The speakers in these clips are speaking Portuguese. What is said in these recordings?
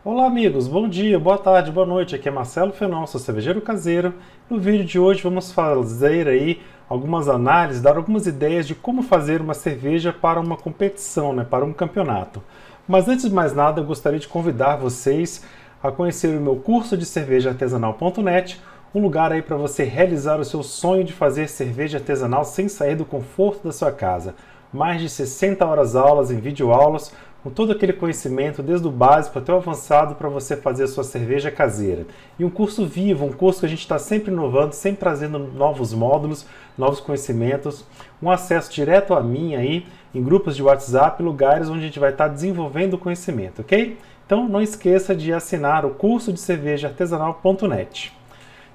Olá amigos, bom dia, boa tarde, boa noite, aqui é Marcelo Fenon, sou cervejeiro caseiro. No vídeo de hoje vamos fazer aí algumas análises, dar algumas ideias de como fazer uma cerveja para uma competição, para um campeonato. Mas antes de mais nada, eu gostaria de convidar vocês a conhecer o meu curso de cervejaartesanal.net, um lugar aí para você realizar o seu sonho de fazer cerveja artesanal sem sair do conforto da sua casa. Mais de 60 horas aulas em videoaulas, com todo aquele conhecimento, desde o básico até o avançado, para você fazer a sua cerveja caseira. E um curso vivo, um curso que a gente está sempre inovando, sempre trazendo novos módulos, novos conhecimentos, um acesso direto a mim aí, em grupos de WhatsApp, lugares onde a gente vai estar desenvolvendo o conhecimento, ok? Então não esqueça de assinar o curso de cervejaartesanal.net.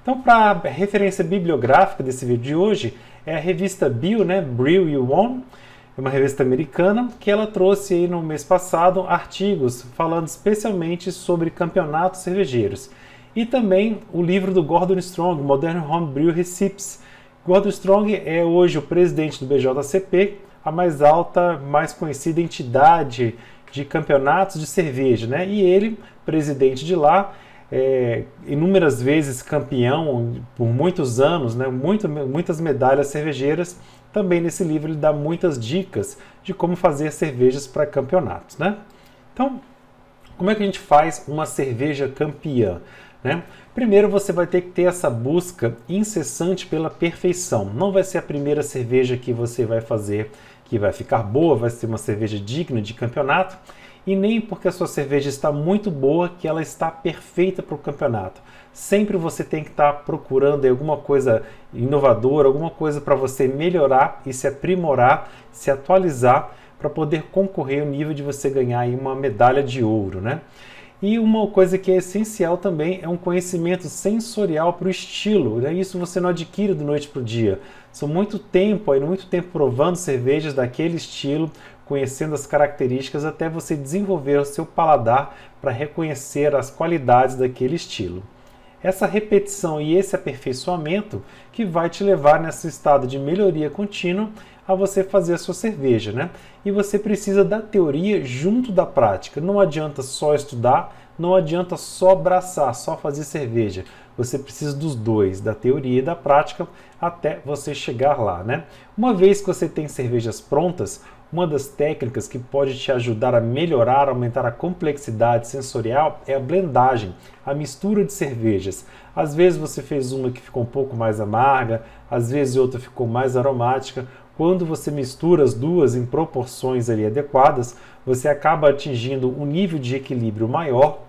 Então, para a referência bibliográfica desse vídeo de hoje, é a revista Bio, Brew You Won, é uma revista americana que ela trouxe aí no mês passado artigos falando especialmente sobre campeonatos cervejeiros. E também o livro do Gordon Strong, Modern Homebrew Recipes. Gordon Strong é hoje o presidente do BJCP, a mais alta, mais conhecida entidade de campeonatos de cerveja, E ele, presidente de lá, inúmeras vezes campeão por muitos anos, muitas medalhas cervejeiras. Também nesse livro ele dá muitas dicas de como fazer cervejas para campeonatos, Então, como é que a gente faz uma cerveja campeã, Primeiro você vai ter que ter essa busca incessante pela perfeição. Não vai ser a primeira cerveja que você vai fazer que vai ficar boa, vai ser uma cerveja digna de campeonato, e nem porque a sua cerveja está muito boa que ela está perfeita para o campeonato. Sempre você tem que estar procurando alguma coisa inovadora, alguma coisa para você melhorar e se aprimorar, se atualizar para poder concorrer ao nível de você ganhar aí uma medalha de ouro, E uma coisa que é essencial também é um conhecimento sensorial para o estilo. Isso você não adquire da noite para o dia. São muito tempo provando cervejas daquele estilo, conhecendo as características até você desenvolver o seu paladar para reconhecer as qualidades daquele estilo. Essa repetição e esse aperfeiçoamento que vai te levar nesse estado de melhoria contínua a você fazer a sua cerveja, E você precisa da teoria junto da prática. Não adianta só estudar, não adianta só abraçar, só fazer cerveja. Você precisa dos dois, da teoria e da prática, até você chegar lá, Uma vez que você tem cervejas prontas, uma das técnicas que pode te ajudar a melhorar, aumentar a complexidade sensorial é a blendagem, a mistura de cervejas. Às vezes você fez uma que ficou um pouco mais amarga, às vezes outra ficou mais aromática. Quando você mistura as duas em proporções ali adequadas, você acaba atingindo um nível de equilíbrio maior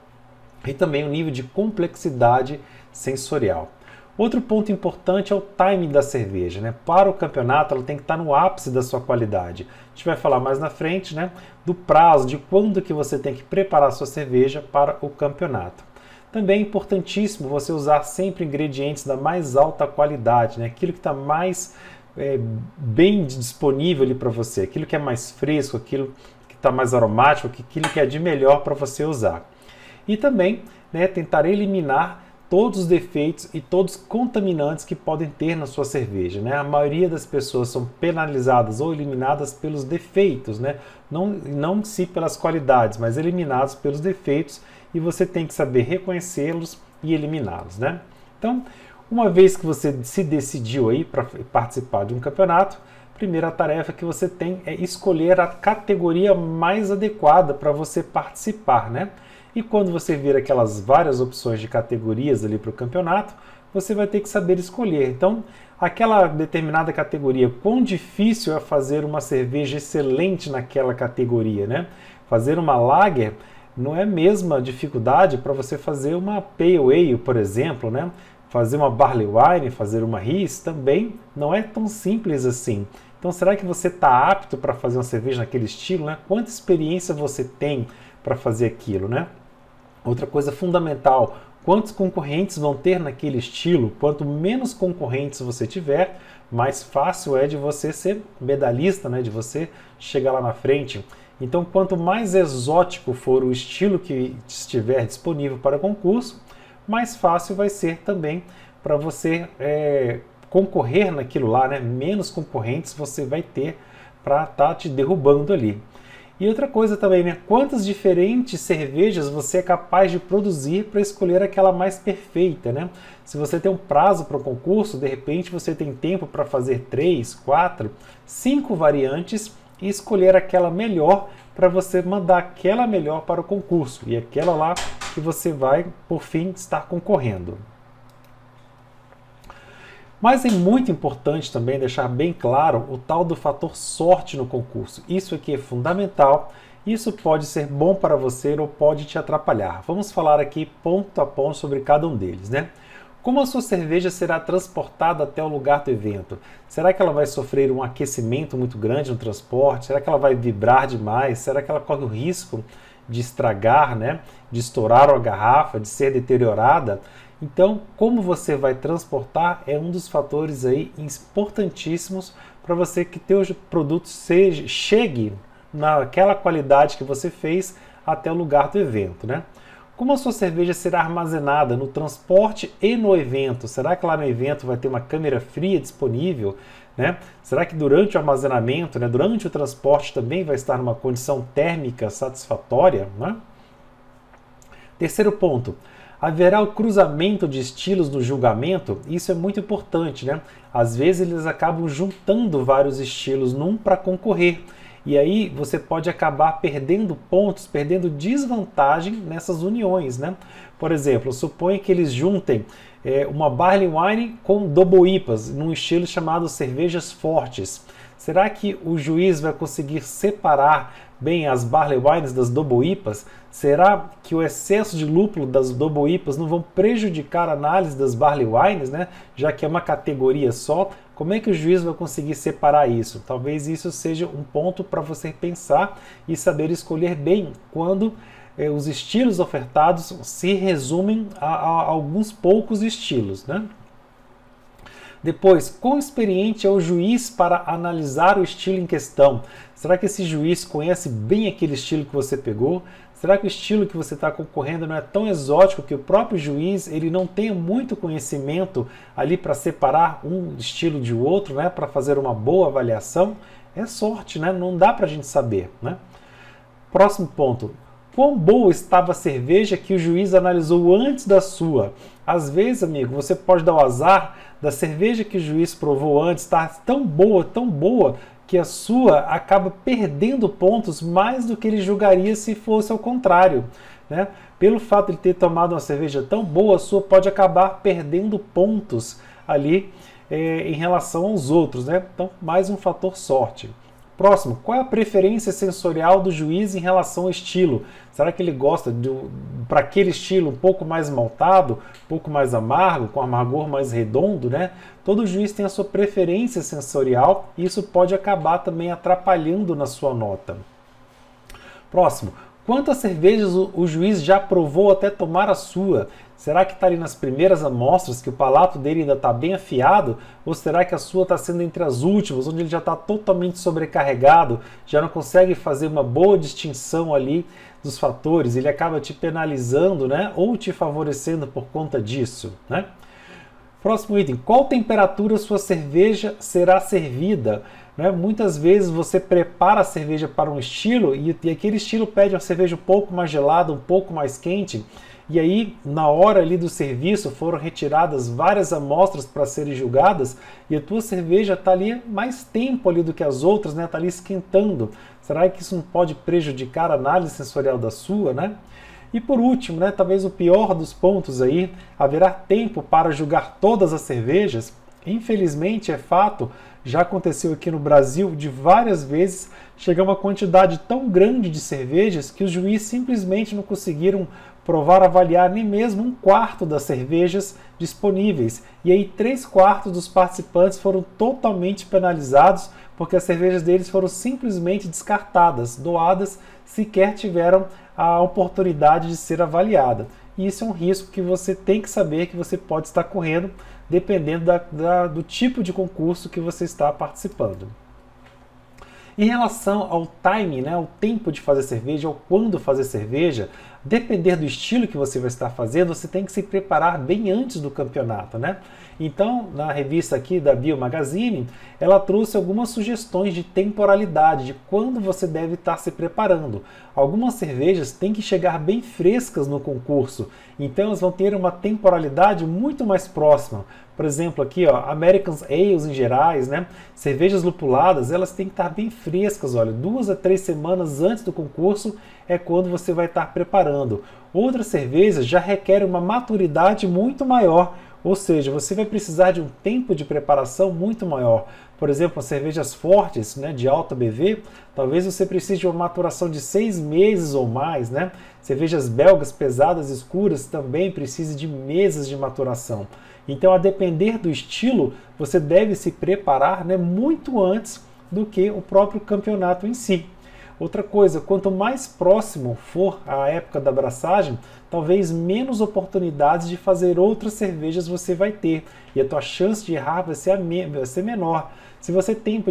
e também um nível de complexidade sensorial. Outro ponto importante é o timing da cerveja, Para o campeonato, ela tem que estar no ápice da sua qualidade. A gente vai falar mais na frente, do prazo, de quando que você tem que preparar a sua cerveja para o campeonato. Também é importantíssimo você usar sempre ingredientes da mais alta qualidade, Aquilo que está mais bem disponível ali para você, aquilo que é mais fresco, aquilo que está mais aromático, aquilo que é de melhor para você usar. E também tentar eliminar todos os defeitos e todos os contaminantes que podem ter na sua cerveja. A maioria das pessoas são penalizadas ou eliminadas pelos defeitos, não em si pelas qualidades, mas eliminados pelos defeitos, e você tem que saber reconhecê-los e eliminá-los. Então, uma vez que você se decidiu aí para participar de um campeonato, a primeira tarefa que você tem é escolher a categoria mais adequada para você participar, E quando você vir aquelas várias opções de categorias ali para o campeonato, você vai ter que saber escolher. Então, aquela determinada categoria, quão difícil é fazer uma cerveja excelente naquela categoria, Fazer uma lager não é a mesma dificuldade para você fazer uma Pale Ale, por exemplo, Fazer uma Barley Wine, fazer uma Riesling também não é tão simples assim. Então, será que você está apto para fazer uma cerveja naquele estilo, Quanta experiência você tem para fazer aquilo, Outra coisa fundamental, quantos concorrentes vão ter naquele estilo? Quanto menos concorrentes você tiver, mais fácil é de você ser medalhista, de você chegar lá na frente. Então, quanto mais exótico for o estilo que estiver disponível para concurso, mais fácil vai ser também para você concorrer naquilo lá, Menos concorrentes você vai ter para estar te derrubando ali. E outra coisa também, né? Quantas diferentes cervejas você é capaz de produzir para escolher aquela mais perfeita, né? Se você tem um prazo para o concurso, de repente você tem tempo para fazer 3, 4, 5 variantes e escolher aquela melhor para você mandar aquela melhor para o concurso e aquela lá que você vai, por fim, estar concorrendo. Mas é muito importante também deixar bem claro o tal do fator sorte no concurso. Isso aqui é fundamental, isso pode ser bom para você ou pode te atrapalhar. Vamos falar aqui ponto a ponto sobre cada um deles, né? Como a sua cerveja será transportada até o lugar do evento? Será que ela vai sofrer um aquecimento muito grande no transporte? Será que ela vai vibrar demais? Será que ela corre o risco de estragar, né? De estourar a garrafa, de ser deteriorada? Então, como você vai transportar é um dos fatores aí importantíssimos para você que teu produto chegue naquela qualidade que você fez até o lugar do evento, né? Como a sua cerveja será armazenada no transporte e no evento? Será que lá no evento vai ter uma câmera fria disponível, né? Será que durante o armazenamento, né, durante o transporte também vai estar numa condição térmica satisfatória, né? Terceiro ponto. Haverá o cruzamento de estilos no julgamento? Isso é muito importante, né? Às vezes eles acabam juntando vários estilos num para concorrer. E aí você pode acabar perdendo pontos, perdendo desvantagem nessas uniões, né? Por exemplo, suponha que eles juntem uma Barley Wine com Double IPAs, num estilo chamado cervejas fortes. Será que o juiz vai conseguir separar bem as Barley Wines das Double IPAs? Será que o excesso de lúpulo das Double IPAs não vão prejudicar a análise das Barley Wines, né? Já que é uma categoria só? Como é que o juiz vai conseguir separar isso? Talvez isso seja um ponto para você pensar e saber escolher bem quando os estilos ofertados se resumem a alguns poucos estilos, né? Depois, quão experiente é o juiz para analisar o estilo em questão? Será que esse juiz conhece bem aquele estilo que você pegou? Será que o estilo que você está concorrendo não é tão exótico que o próprio juiz ele não tenha muito conhecimento ali para separar um estilo de outro, né? Para fazer uma boa avaliação? É sorte, né? Não dá para a gente saber, né? Próximo ponto. Quão boa estava a cerveja que o juiz analisou antes da sua? Às vezes, amigo, você pode dar o azar da cerveja que o juiz provou antes estar tão boa, que a sua acaba perdendo pontos mais do que ele julgaria se fosse ao contrário, né? Pelo fato de ter tomado uma cerveja tão boa, a sua pode acabar perdendo pontos ali em relação aos outros, né? Então, mais um fator sorte. Próximo, qual é a preferência sensorial do juiz em relação ao estilo? Será que ele gosta para aquele estilo um pouco mais maltado, um pouco mais amargo, com amargor mais redondo, né? Todo juiz tem a sua preferência sensorial e isso pode acabar também atrapalhando na sua nota. Próximo, quantas cervejas o juiz já provou até tomar a sua? Será que está ali nas primeiras amostras, que o palato dele ainda está bem afiado? Ou será que a sua está sendo entre as últimas, onde ele já está totalmente sobrecarregado, já não consegue fazer uma boa distinção ali dos fatores, ele acaba te penalizando, né? Ou te favorecendo por conta disso, né? Próximo item, qual temperatura sua cerveja será servida? Né? Muitas vezes você prepara a cerveja para um estilo e aquele estilo pede uma cerveja um pouco mais gelada, um pouco mais quente, e aí na hora ali do serviço foram retiradas várias amostras para serem julgadas e a tua cerveja está ali mais tempo ali do que as outras, né? Está ali esquentando. Será que isso não pode prejudicar a análise sensorial da sua, né? E por último, né, talvez o pior dos pontos aí, haverá tempo para julgar todas as cervejas? Infelizmente, é fato, já aconteceu aqui no Brasil de várias vezes chegar uma quantidade tão grande de cervejas que os juízes simplesmente não conseguiram provar, avaliar nem mesmo um quarto das cervejas disponíveis. E aí 3/4 dos participantes foram totalmente penalizados porque as cervejas deles foram simplesmente descartadas, doadas, sequer tiveram a oportunidade de ser avaliada. E isso é um risco que você tem que saber que você pode estar correndo, dependendo do tipo de concurso que você está participando. Em relação ao time, né, o tempo de fazer cerveja, ou quando fazer cerveja, depender do estilo que você vai estar fazendo, você tem que se preparar bem antes do campeonato, né? Então, na revista aqui da Bio Magazine, ela trouxe algumas sugestões de temporalidade, de quando você deve estar se preparando. Algumas cervejas têm que chegar bem frescas no concurso, então elas vão ter uma temporalidade muito mais próxima. Por exemplo, aqui, ó, American Ales em gerais, né? Cervejas lupuladas, elas têm que estar bem frescas, olha, 2 a 3 semanas antes do concurso é quando você vai estar preparando. Outras cervejas já requerem uma maturidade muito maior, ou seja, você vai precisar de um tempo de preparação muito maior. Por exemplo, as cervejas fortes, né, de alta BV, talvez você precise de uma maturação de 6 meses ou mais, né? Cervejas belgas pesadas escuras também precisam de meses de maturação. Então, a depender do estilo, você deve se preparar, né, muito antes do que o próprio campeonato em si. Outra coisa, quanto mais próximo for a época da braçagem, talvez menos oportunidades de fazer outras cervejas você vai ter. E a tua chance de errar vai ser menor. Se você tem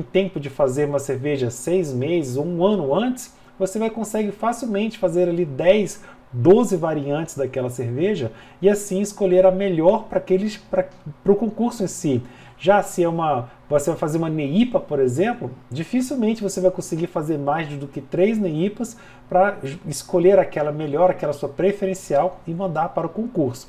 tempo de fazer uma cerveja 6 meses ou 1 ano antes, você vai conseguir facilmente fazer ali 10, 12 variantes daquela cerveja e assim escolher a melhor para o concurso em si. Já se você vai fazer uma NEIPA, por exemplo, dificilmente você vai conseguir fazer mais do que 3 NEIPAs para escolher aquela melhor, aquela sua preferencial e mandar para o concurso.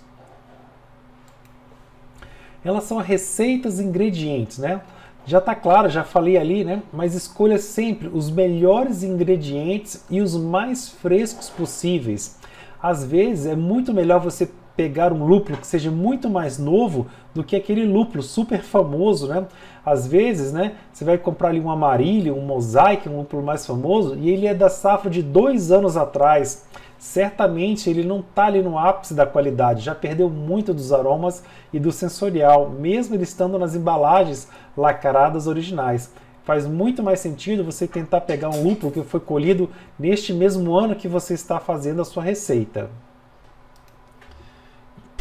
Em relação a receitas e ingredientes, né? Já está claro, já falei ali, né? Mas escolha sempre os melhores ingredientes e os mais frescos possíveis. Às vezes é muito melhor você pegar um lúpulo que seja muito mais novo do que aquele lúpulo super famoso, né? Às vezes, né, você vai comprar ali um Amarillo, um Mosaic, um lúpulo mais famoso, e ele é da safra de 2 anos atrás. Certamente ele não está ali no ápice da qualidade, já perdeu muito dos aromas e do sensorial, mesmo ele estando nas embalagens lacradas originais. Faz muito mais sentido você tentar pegar um lúpulo que foi colhido neste mesmo ano que você está fazendo a sua receita.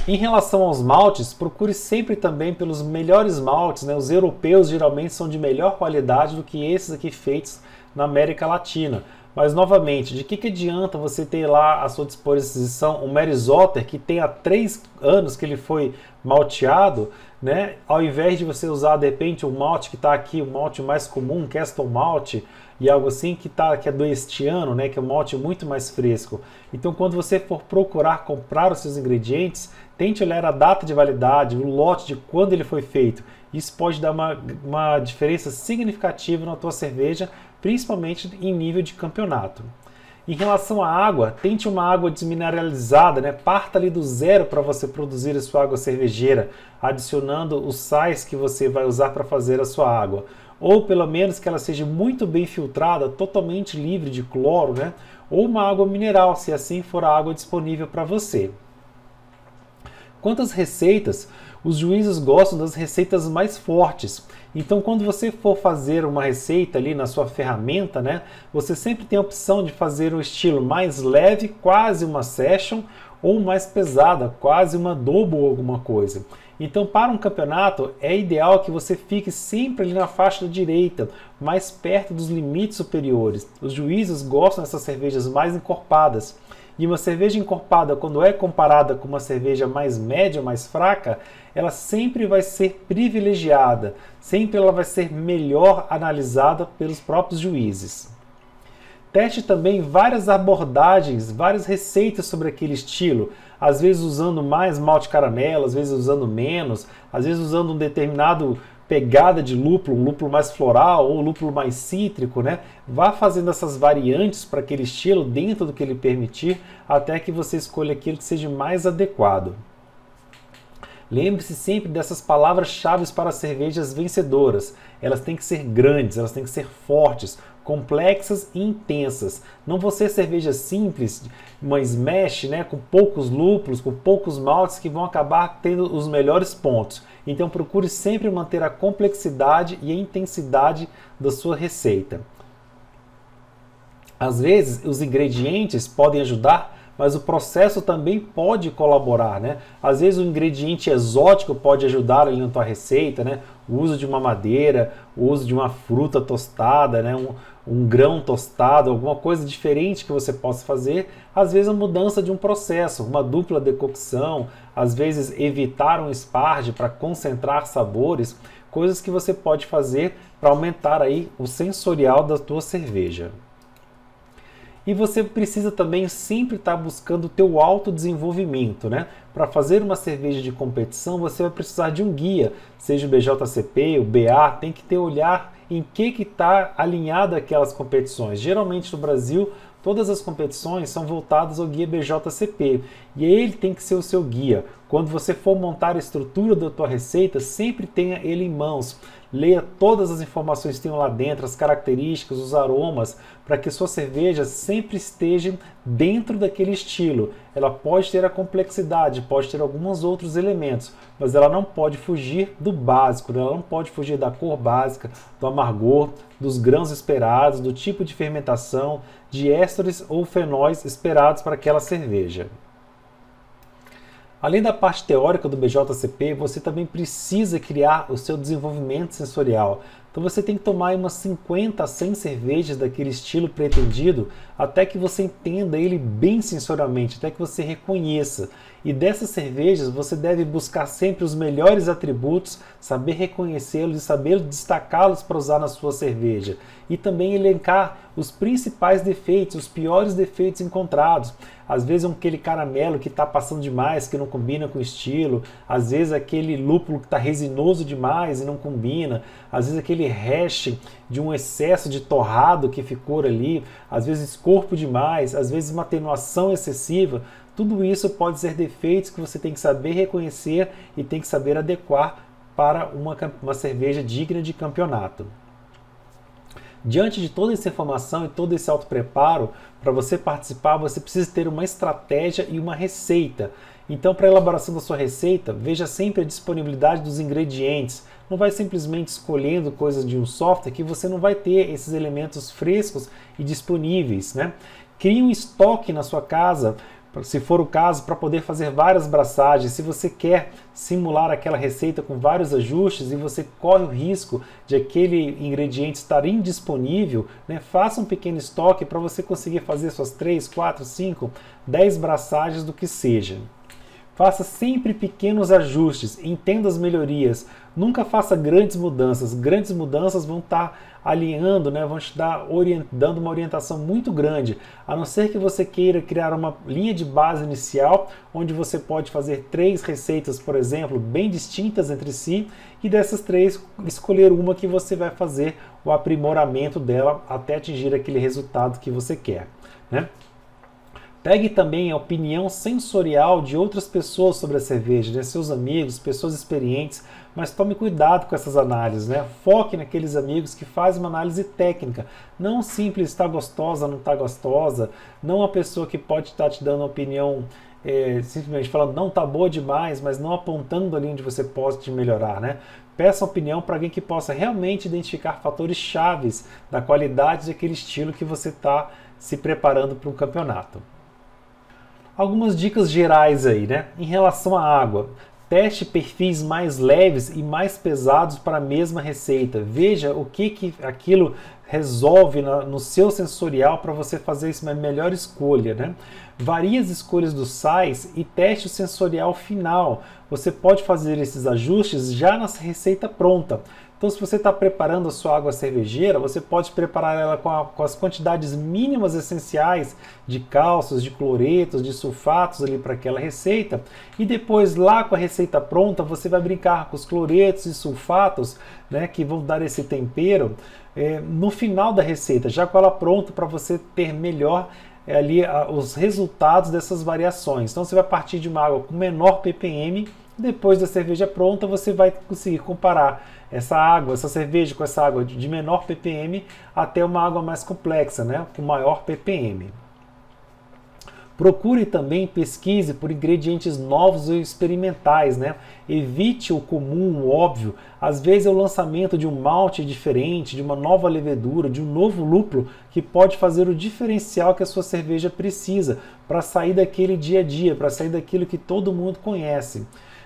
Em relação aos maltes, procure sempre também pelos melhores maltes, né? Os europeus geralmente são de melhor qualidade do que esses aqui feitos na América Latina. Mas, novamente, de que adianta você ter lá à sua disposição um Maris Otter que tem há 3 anos que ele foi malteado, né? Ao invés de você usar, de repente, um malte que está aqui, um malte mais comum, um Castle Malt, e algo assim que é do este ano, né? Que é um malte muito mais fresco. Então, quando você for procurar comprar os seus ingredientes, tente olhar a data de validade, o lote de quando ele foi feito. Isso pode dar uma diferença significativa na tua cerveja, principalmente em nível de campeonato. Em relação à água, tente uma água desmineralizada, né? Parta ali do zero para você produzir a sua água cervejeira, adicionando os sais que você vai usar para fazer a sua água. Ou pelo menos que ela seja muito bem filtrada, totalmente livre de cloro, né? Ou uma água mineral, se assim for a água disponível para você. Quanto às receitas, os juízes gostam das receitas mais fortes. Então, quando você for fazer uma receita ali na sua ferramenta, né, você sempre tem a opção de fazer um estilo mais leve, quase uma session, ou mais pesada, quase uma double ou alguma coisa. Então, para um campeonato, é ideal que você fique sempre ali na faixa da direita, mais perto dos limites superiores. Os juízes gostam dessas cervejas mais encorpadas. E uma cerveja encorpada, quando é comparada com uma cerveja mais média, mais fraca, ela sempre vai ser privilegiada, sempre ela vai ser melhor analisada pelos próprios juízes. Teste também várias abordagens, várias receitas sobre aquele estilo, às vezes usando mais malte caramelo, às vezes usando menos, às vezes usando um determinado pegada de lúpulo, um lúpulo mais floral ou um lúpulo mais cítrico, né? Vá fazendo essas variantes para aquele estilo dentro do que ele permitir, até que você escolha aquilo que seja mais adequado. Lembre-se sempre dessas palavras-chave para cervejas vencedoras. Elas têm que ser grandes, elas têm que ser fortes, complexas e intensas. Não vão ser cervejas simples, uma smash, né, com poucos lúpulos, com poucos maltes que vão acabar tendo os melhores pontos. Então procure sempre manter a complexidade e a intensidade da sua receita. Às vezes os ingredientes podem ajudar, mas o processo também pode colaborar, né? Às vezes o ingrediente exótico pode ajudar ali na tua receita, né? O uso de uma madeira, o uso de uma fruta tostada, né? um grão tostado, alguma coisa diferente que você possa fazer, às vezes a mudança de um processo, uma dupla decocção, às vezes evitar um esparge para concentrar sabores, coisas que você pode fazer para aumentar aí o sensorial da tua cerveja. E você precisa também sempre estar buscando o teu autodesenvolvimento, né? Para fazer uma cerveja de competição, você vai precisar de um guia, seja o BJCP, o BA, tem que ter olhar em que está alinhada aquelas competições. Geralmente no Brasil, todas as competições são voltadas ao guia BJCP, e ele tem que ser o seu guia. Quando você for montar a estrutura da tua receita, sempre tenha ele em mãos. Leia todas as informações que tem lá dentro, as características, os aromas, para que sua cerveja sempre esteja dentro daquele estilo. Ela pode ter a complexidade, pode ter alguns outros elementos, mas ela não pode fugir do básico, ela não pode fugir da cor básica, do amargor, dos grãos esperados, do tipo de fermentação, de ésteres ou fenóis esperados para aquela cerveja. Além da parte teórica do BJCP, você também precisa criar o seu desenvolvimento sensorial. Então você tem que tomar umas 50 a 100 cervejas daquele estilo pretendido até que você entenda ele bem sensorialmente, até que você reconheça. E dessas cervejas você deve buscar sempre os melhores atributos, saber reconhecê-los e saber destacá-los para usar na sua cerveja. E também elencar os principais defeitos, os piores defeitos encontrados. Às vezes aquele caramelo que está passando demais, que não combina com o estilo. Às vezes aquele lúpulo que está resinoso demais e não combina. Às vezes aquele hash de um excesso de torrado que ficou ali. Às vezes corpo demais, às vezes uma atenuação excessiva. Tudo isso pode ser defeitos que você tem que saber reconhecer e tem que saber adequar para uma cerveja digna de campeonato. Diante de toda essa informação e todo esse autopreparo, para você participar, você precisa ter uma estratégia e uma receita. Então, para a elaboração da sua receita, veja sempre a disponibilidade dos ingredientes. Não vai simplesmente escolhendo coisas de um software que você não vai ter esses elementos frescos e disponíveis, né? Crie um estoque na sua casa, se for o caso, para poder fazer várias braçagens. Se você quer simular aquela receita com vários ajustes e você corre o risco de aquele ingrediente estar indisponível, né, faça um pequeno estoque para você conseguir fazer suas 3, 4, 5, 10 braçagens do que seja. Faça sempre pequenos ajustes, entenda as melhorias, nunca faça grandes mudanças. Grandes mudanças vão estar alinhando, né, vão te dando uma orientação muito grande, a não ser que você queira criar uma linha de base inicial, onde você pode fazer 3 receitas, por exemplo, bem distintas entre si, e dessas 3 escolher uma que você vai fazer o aprimoramento dela até atingir aquele resultado que você quer, né? Pegue também a opinião sensorial de outras pessoas sobre a cerveja, né? Seus amigos, pessoas experientes, mas tome cuidado com essas análises, né? Foque naqueles amigos que fazem uma análise técnica, não simples está gostosa, não está gostosa, não a pessoa que pode estar te dando uma opinião simplesmente falando não está boa demais, mas não apontando ali onde você pode melhorar, né? Peça opinião para alguém que possa realmente identificar fatores chaves da qualidade daquele estilo que você está se preparando para um campeonato. Algumas dicas gerais aí, né? Em relação à água, teste perfis mais leves e mais pesados para a mesma receita. Veja o que aquilo resolve no seu sensorial para você fazer uma melhor escolha, né? Varie as escolhas dos sais e teste o sensorial final. Você pode fazer esses ajustes já na receita pronta. Então, se você está preparando a sua água cervejeira, você pode preparar ela com as quantidades mínimas essenciais de cálcios, de cloretos, de sulfatos ali para aquela receita. E depois, lá com a receita pronta, você vai brincar com os cloretos e sulfatos, né, que vão dar esse tempero no final da receita, já com ela pronta para você ter melhor ali os resultados dessas variações. Então, você vai partir de uma água com menor ppm. Depois da cerveja pronta, você vai conseguir comparar essa cerveja com essa água de menor ppm até uma água mais complexa, né, com maior ppm. Procure também, pesquise por ingredientes novos ou experimentais, né? Evite o comum, o óbvio. Às vezes é o lançamento de um malte diferente, de uma nova levedura, de um novo lúpulo, que pode fazer o diferencial que a sua cerveja precisa para sair daquele dia a dia, para sair daquilo que todo mundo conhece.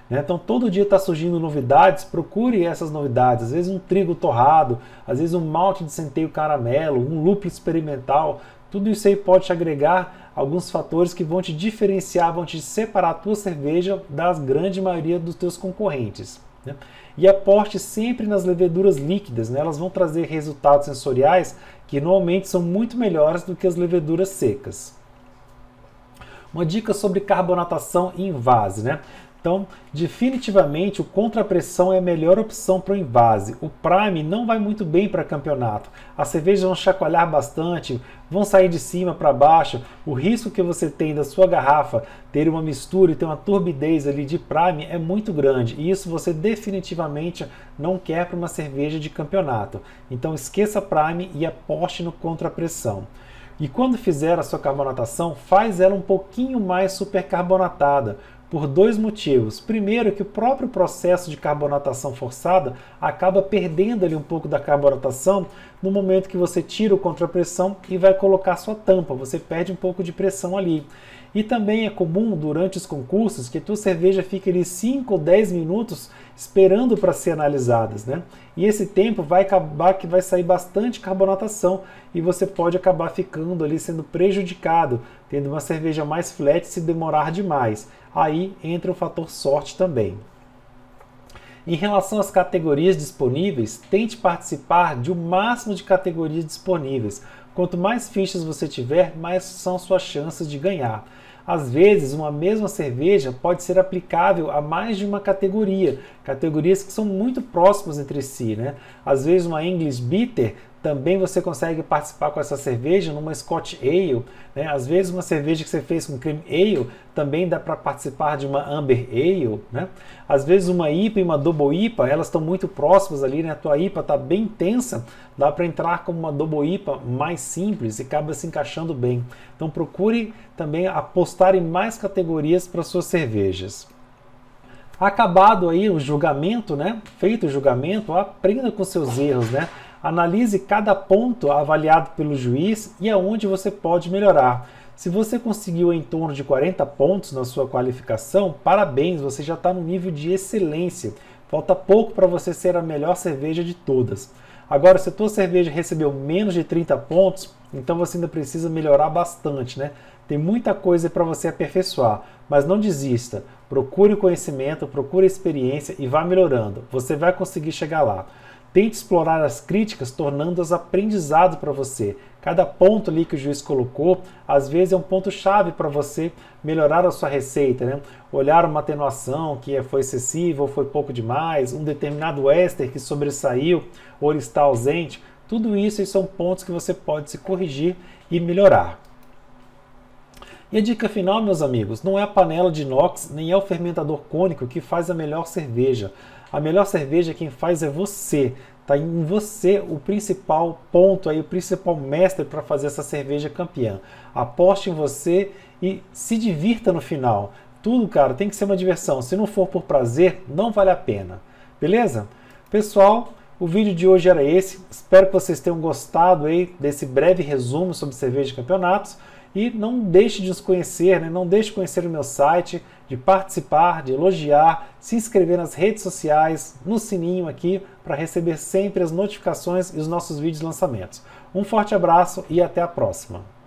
né? Então todo dia está surgindo novidades, procure essas novidades. Às vezes um trigo torrado, às vezes um malte de centeio caramelo, um lúpulo experimental. Tudo isso aí pode te agregar alguns fatores que vão te diferenciar, vão te separar a tua cerveja da grande maioria dos teus concorrentes, né? E aporte sempre nas leveduras líquidas, né? Elas vão trazer resultados sensoriais que normalmente são muito melhores do que as leveduras secas. Uma dica sobre carbonatação em invase, né? Então, definitivamente, o contrapressão é a melhor opção para o invase. O prime não vai muito bem para campeonato. As cervejas vão chacoalhar bastante, vão sair de cima para baixo. O risco que você tem da sua garrafa ter uma mistura e ter uma turbidez ali de prime é muito grande. E isso você definitivamente não quer para uma cerveja de campeonato. Então, esqueça prime e aposte no contrapressão. E quando fizer a sua carbonatação, faz ela um pouquinho mais supercarbonatada, por dois motivos. Primeiro, que o próprio processo de carbonatação forçada acaba perdendo ali um pouco da carbonatação no momento que você tira o contrapressão e vai colocar sua tampa, você perde um pouco de pressão ali. E também é comum durante os concursos que a tua cerveja fique ali 5 ou 10 minutos esperando para ser analisadas, né? E esse tempo vai acabar que vai sair bastante carbonatação e você pode acabar ficando ali sendo prejudicado, tendo uma cerveja mais flat se demorar demais. Aí entra o fator sorte também. Em relação às categorias disponíveis, tente participar de um máximo de categorias disponíveis. Quanto mais fichas você tiver, mais são suas chances de ganhar. Às vezes, uma mesma cerveja pode ser aplicável a mais de uma categoria, categorias que são muito próximas entre si, né? Às vezes, uma English Bitter também você consegue participar com essa cerveja numa Scotch Ale, né? Às vezes uma cerveja que você fez com Cream Ale também dá para participar de uma Amber Ale, né? Às vezes uma IPA e uma Double IPA, elas estão muito próximas ali, né? A tua IPA está bem tensa, dá para entrar como uma Double IPA mais simples e acaba se encaixando bem. Então procure também apostar em mais categorias para suas cervejas. Acabado aí o julgamento, né? Feito o julgamento, aprenda com seus erros, né? Analise cada ponto avaliado pelo juiz e aonde você pode melhorar. Se você conseguiu em torno de 40 pontos na sua qualificação, parabéns, você já está no nível de excelência. Falta pouco para você ser a melhor cerveja de todas. Agora, se a tua cerveja recebeu menos de 30 pontos, então você ainda precisa melhorar bastante, né? Tem muita coisa para você aperfeiçoar, mas não desista. Procure o conhecimento, procure a experiência e vá melhorando. Você vai conseguir chegar lá. Tente explorar as críticas, tornando-as aprendizado para você. Cada ponto ali que o juiz colocou, às vezes é um ponto-chave para você melhorar a sua receita, né? Olhar uma atenuação que foi excessiva ou foi pouco demais, um determinado éster que sobressaiu ou ele está ausente. Tudo isso são pontos que você pode se corrigir e melhorar. E a dica final, meus amigos, não é a panela de inox, nem é o fermentador cônico que faz a melhor cerveja. A melhor cerveja quem faz é você. Está em você o principal ponto, aí, o principal mestre para fazer essa cerveja campeã. Aposte em você e se divirta no final. Tudo, cara, tem que ser uma diversão. Se não for por prazer, não vale a pena. Beleza? Pessoal, o vídeo de hoje era esse. Espero que vocês tenham gostado aí desse breve resumo sobre cerveja de campeonatos. E não deixe de nos conhecer, né? Não deixe de conhecer o meu site, de participar, de elogiar, se inscrever nas redes sociais, no sininho aqui, para receber sempre as notificações e os nossos vídeos de lançamentos. Um forte abraço e até a próxima!